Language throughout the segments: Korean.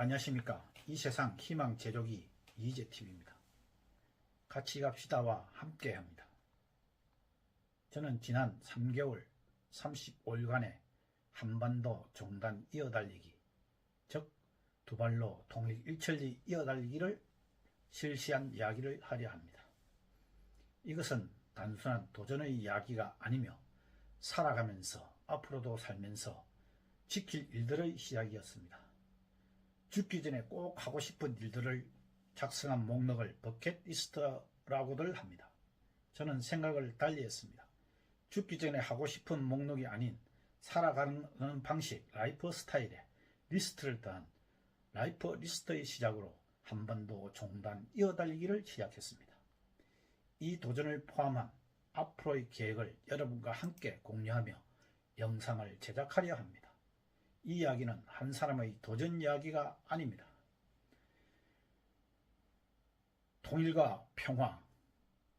안녕하십니까. 이 세상 희망 제조기 이재TV입니다. 같이 갑시다와 함께 합니다. 저는 지난 3개월 35일간의 한반도 종단 이어달리기, 즉 두 발로 통일 일천리 이어달리기를 실시한 이야기를 하려 합니다. 이것은 단순한 도전의 이야기가 아니며 살아가면서 앞으로도 살면서 지킬 일들의 시작이었습니다. 죽기 전에 꼭 하고 싶은 일들을 작성한 목록을 버킷리스트라고들 합니다. 저는 생각을 달리했습니다. 죽기 전에 하고 싶은 목록이 아닌 살아가는 방식, 라이프 스타일에 리스트를 더한 라이프 리스트의 시작으로 한반도 종단 이어달리기를 시작했습니다. 이 도전을 포함한 앞으로의 계획을 여러분과 함께 공유하며 영상을 제작하려 합니다. 이 이야기는 한 사람의 도전 이야기가 아닙니다. 통일과 평화,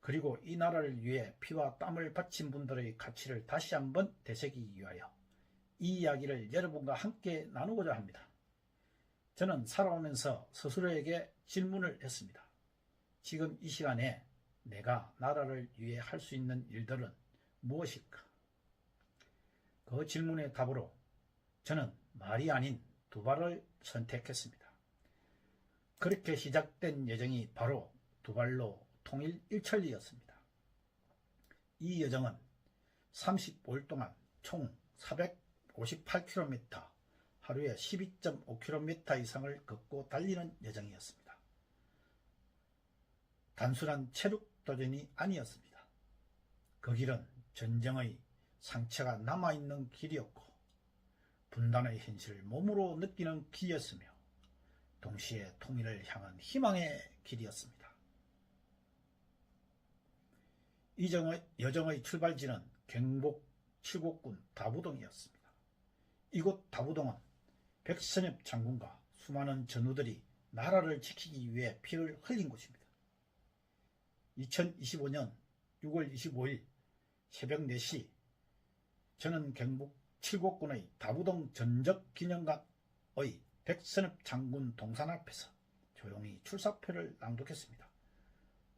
그리고 이 나라를 위해 피와 땀을 바친 분들의 가치를 다시 한번 되새기기 위하여 이 이야기를 여러분과 함께 나누고자 합니다. 저는 살아오면서 스스로에게 질문을 했습니다. 지금 이 시간에 내가 나라를 위해 할 수 있는 일들은 무엇일까? 그 질문의 답으로 저는 말이 아닌 두 발을 선택했습니다. 그렇게 시작된 여정이 바로 두 발로 통일 일천리였습니다. 이 여정은 35일 동안 총 458km, 하루에 12.5km 이상을 걷고 달리는 여정이었습니다. 단순한 체력 도전이 아니었습니다. 그 길은 전쟁의 상처가 남아있는 길이었고 분단의 현실을 몸으로 느끼는 길이었으며 동시에 통일을 향한 희망의 길이었습니다. 이 여정의 출발지는 경북 칠곡군 다부동이었습니다. 이곳 다부동은 백선엽 장군과 수많은 전우들이 나라를 지키기 위해 피를 흘린 곳입니다. 2025년 6월 25일 새벽 4시 저는 경북 칠곡군의 다부동 전적기념관의 백선엽 장군 동산 앞에서 조용히 출사표를 낭독했습니다.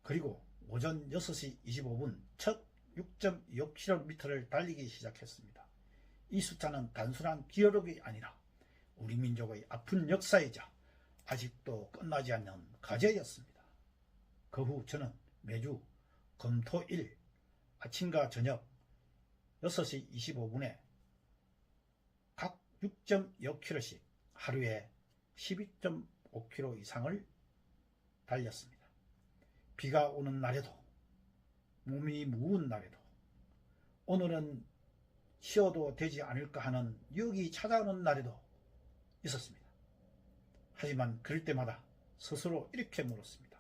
그리고 오전 6시 25분 첫 6.25km를 달리기 시작했습니다. 이 숫자는 단순한 기록이 아니라 우리 민족의 아픈 역사이자 아직도 끝나지 않는 과제였습니다. 그 후 저는 매주 금, 토, 일 아침과 저녁 6시 25분에 각 6.2km씩 하루에 12.5km 이상을 달렸습니다. 비가 오는 날에도, 몸이 무거운 날에도, 오늘은 쉬어도 되지 않을까 하는 유혹이 찾아오는 날에도 있었습니다. 하지만 그럴 때마다 스스로 이렇게 물었습니다.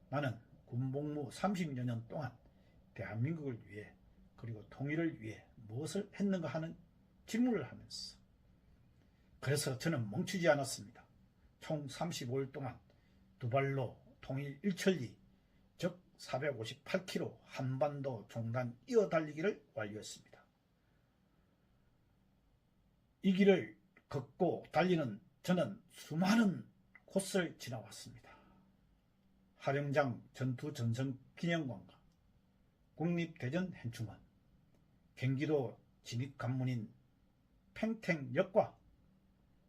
나는 군복무 30여 년 동안 대한민국을 위해 그리고 통일을 위해 무엇을 했는가 하는 질문을 하면서, 그래서 저는 멈추지 않았습니다. 총 35일 동안 두 발로 통일 일천리, 즉 458km 한반도 종단 이어달리기를 완료했습니다. 이 길을 걷고 달리는 저는 수많은 곳을 지나왔습니다. 하령장 전투전성기념관과 국립대전현충원, 경기도 진입관문인 팽택역과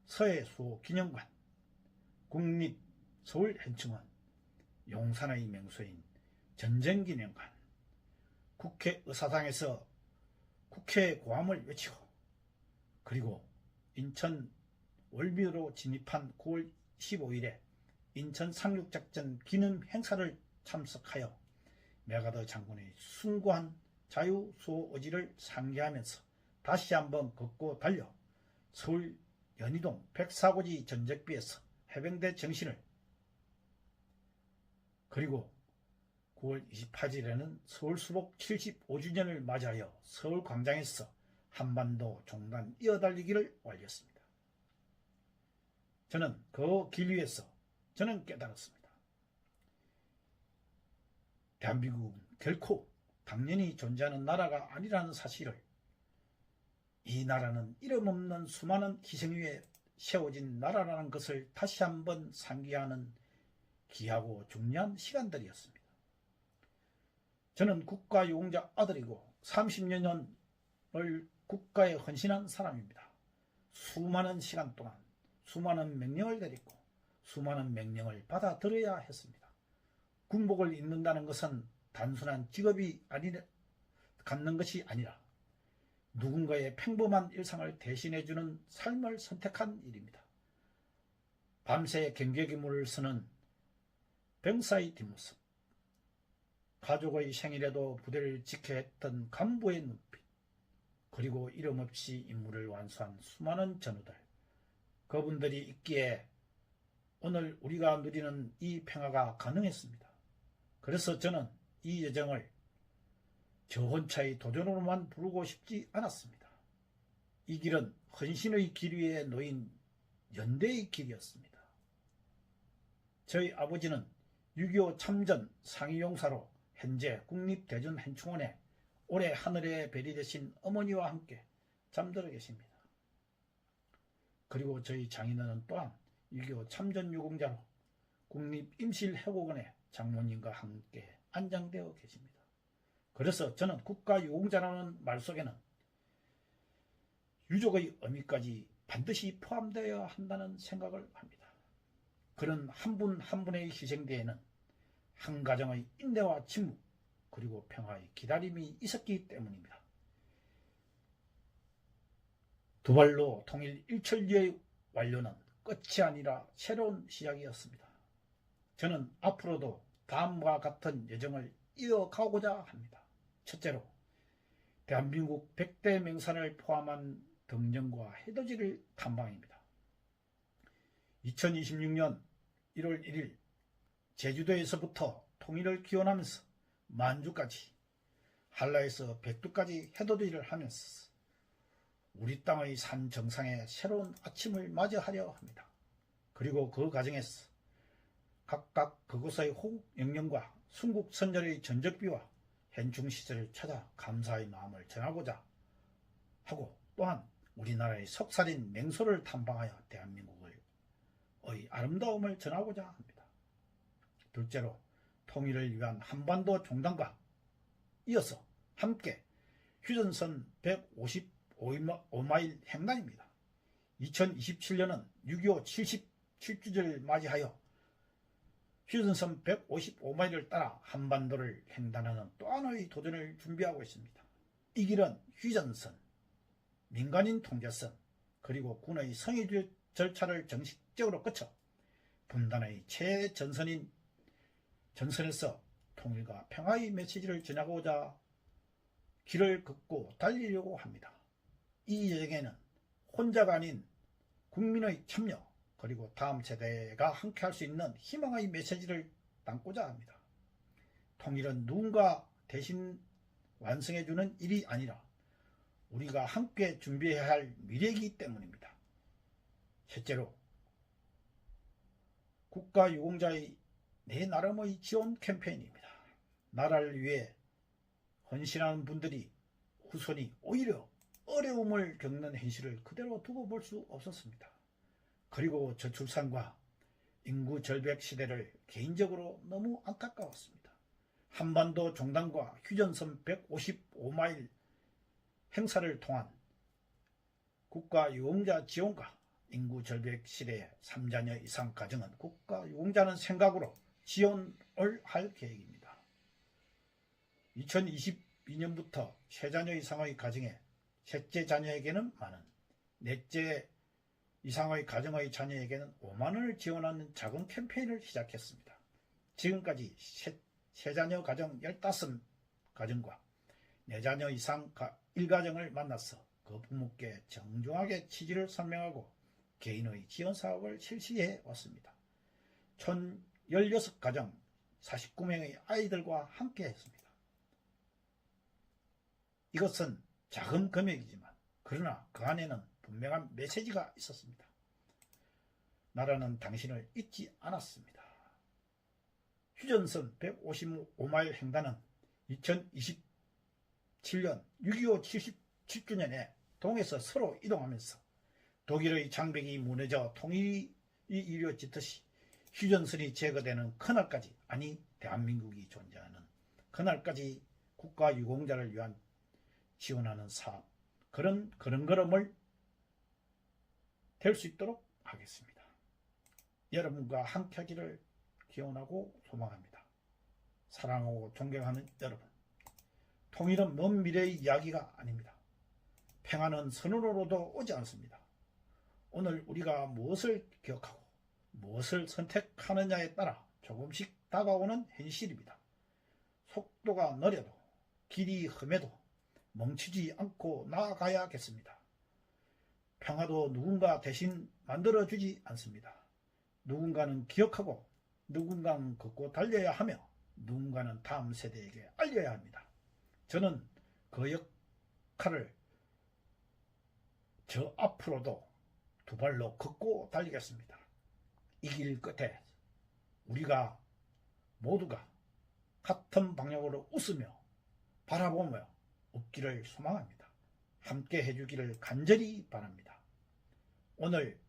서해수호기념관, 국립서울현충원, 용산의 명소인 전쟁기념관, 국회의사당에서 국회 고함을 외치고, 그리고 인천 월미도로 진입한 9월 15일에 인천 상륙작전 기념 행사를 참석하여 메가더 장군의 숭고한 자유수호 의지를 상기하면서 다시 한번 걷고 달려 서울 연희동 백사고지 전적비에서 해병대 정신을, 그리고 9월 28일에는 서울수복 75주년을 맞이하여 서울광장에서 한반도 종단 이어달리기를 완료했습니다. 저는 그 길 위에서 저는 깨달았습니다. 대한민국은 결코 당연히 존재하는 나라가 아니라는 사실을, 이 나라는 이름 없는 수많은 희생 위에 세워진 나라라는 것을 다시 한번 상기하는 귀하고 중요한 시간들이었습니다. 저는 국가유공자 아들이고 30년을 국가에 헌신한 사람입니다. 수많은 시간 동안 수많은 명령을 내렸고 수많은 명령을 받아들여야 했습니다. 군복을 입는다는 것은 단순한 직업이 갖는 것이 아니라 누군가의 평범한 일상을 대신해주는 삶을 선택한 일입니다. 밤새 경계기물을 쓰는 병사의 뒷모습, 가족의 생일에도 부대를 지켜야 했던 간부의 눈빛, 그리고 이름 없이 임무를 완수한 수많은 전우들, 그분들이 있기에 오늘 우리가 누리는 이 평화가 가능했습니다. 그래서 저는 이 여정을 저 혼자의 도전으로만 부르고 싶지 않았습니다. 이 길은 헌신의 길 위에 놓인 연대의 길이었습니다. 저희 아버지는 6.25 참전 상위용사로 현재 국립대전현충원에 올해 하늘의 별이 되신 어머니와 함께 잠들어 계십니다. 그리고 저희 장인어른 또한 6.25 참전 유공자로 국립임실해고원에 장모님과 함께 안장되어 계십니다. 그래서 저는 국가유공자라는 말 속에는 유족의 의미까지 반드시 포함되어야 한다는 생각을 합니다. 그런 한 분 한 분의 희생 뒤에는 한 가정의 인내와 침묵 그리고 평화의 기다림이 있었기 때문입니다. 두 발로 통일 1천리의 완료는 끝이 아니라 새로운 시작이었습니다. 저는 앞으로도 다음과 같은 여정을 이어가고자 합니다. 첫째로, 대한민국 100대 명산을 포함한 등정과 해돋이를 탐방입니다. 2026년 1월 1일 제주도에서부터 통일을 기원하면서 만주까지, 한라에서 백두까지 해돋이를 하면서 우리 땅의 산 정상에 새로운 아침을 맞이하려 합니다. 그리고 그 과정에서 각각 그곳의 호국 영령과 순국 선열의 전적비와 현충 시설을 찾아 감사의 마음을 전하고자 하고, 또한 우리나라의 속살인 맹소를 탐방하여 대한민국의 아름다움을 전하고자 합니다. 둘째로, 통일을 위한 한반도 종단과 이어서 함께 휴전선 155마일 횡단입니다. 2027년은 6.25 77주년을 맞이하여 휴전선 155마일을 따라 한반도를 횡단하는 또 하나의 도전을 준비하고 있습니다. 이 길은 휴전선, 민간인 통제선, 그리고 군의 성의 절차를 정식적으로 거쳐 분단의 최전선인 전선에서 통일과 평화의 메시지를 전하고자 길을 걷고 달리려고 합니다. 이 여정에는 혼자가 아닌 국민의 참여, 그리고 다음 세대가 함께 할 수 있는 희망의 메시지를 담고자 합니다. 통일은 누군가 대신 완성해주는 일이 아니라 우리가 함께 준비해야 할 미래이기 때문입니다. 셋째로, 국가유공자의 내 나름의 지원 캠페인입니다. 나라를 위해 헌신하는 분들이 후손이 오히려 어려움을 겪는 현실을 그대로 두고 볼 수 없었습니다. 그리고 저출산과 인구 절벽 시대를 개인적으로 너무 안타까웠습니다. 한반도 종단과 휴전선 155마일 행사를 통한 국가유공자 지원과 인구 절벽 시대의 3자녀 이상 가정은 국가유공자는 생각으로 지원을 할 계획입니다. 2022년부터 3자녀 이상의 가정에 셋째 자녀에게는 만원, 넷째 이상의 가정의 자녀에게는 5만원을 지원하는 작은 캠페인을 시작했습니다. 지금까지 3자녀 가정 15가정과 4자녀 이상 1가정을 만나서 그 부모께 정중하게 취지를 설명하고 개인의 지원 사업을 실시해 왔습니다. 총 16가정 49명의 아이들과 함께 했습니다. 이것은 작은 금액이지만 그러나 그 안에는 분명한 메시지가 있었습니다. 나라는 당신을 잊지 않았습니다. 휴전선 155마일 횡단은 2027년 6.25 77주년에 동에서 서로 이동하면서 독일의 장벽이 무너져 통일이 이루어지듯이 휴전선이 제거되는 그날까지, 아니 대한민국이 존재하는 그날까지 국가 유공자를 위한 지원하는 사업, 그런 걸음걸음을 될 수 있도록 하겠습니다. 여러분과 함께하기를 기원하고 소망합니다. 사랑하고 존경하는 여러분, 통일은 먼 미래의 이야기가 아닙니다. 평화는 선언으로도 오지 않습니다. 오늘 우리가 무엇을 기억하고 무엇을 선택하느냐에 따라 조금씩 다가오는 현실입니다. 속도가 느려도 길이 험해도 멈추지 않고 나아가야겠습니다. 평화도 누군가 대신 만들어주지 않습니다. 누군가는 기억하고 누군가는 걷고 달려야 하며 누군가는 다음 세대에게 알려야 합니다. 저는 그 역할을 저 앞으로도 두 발로 걷고 달리겠습니다. 이 길 끝에 우리가 모두가 같은 방향으로 웃으며 바라보며 웃기를 소망합니다. 함께 해주기를 간절히 바랍니다. 오늘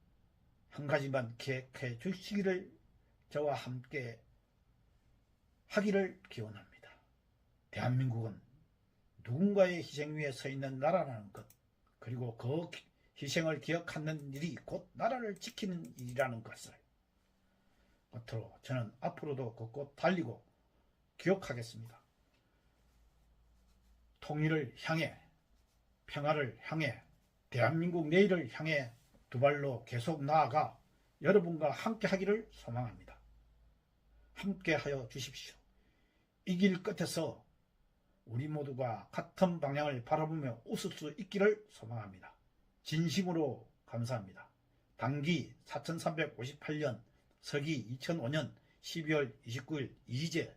한 가지만 기억해 주시기를 저와 함께 하기를 기원합니다. 대한민국은 누군가의 희생 위에 서 있는 나라라는 것, 그리고 그 희생을 기억하는 일이 곧 나라를 지키는 일이라는 것을 끝으로 저는 앞으로도 걷고 달리고 기억하겠습니다. 통일을 향해, 평화를 향해, 대한민국 내일을 향해 두 발로 계속 나아가 여러분과 함께 하기를 소망합니다. 함께 하여 주십시오. 이 길 끝에서 우리 모두가 같은 방향을 바라보며 웃을 수 있기를 소망합니다. 진심으로 감사합니다. 당기 4358년, 서기 2005년 12월 29일 이휘재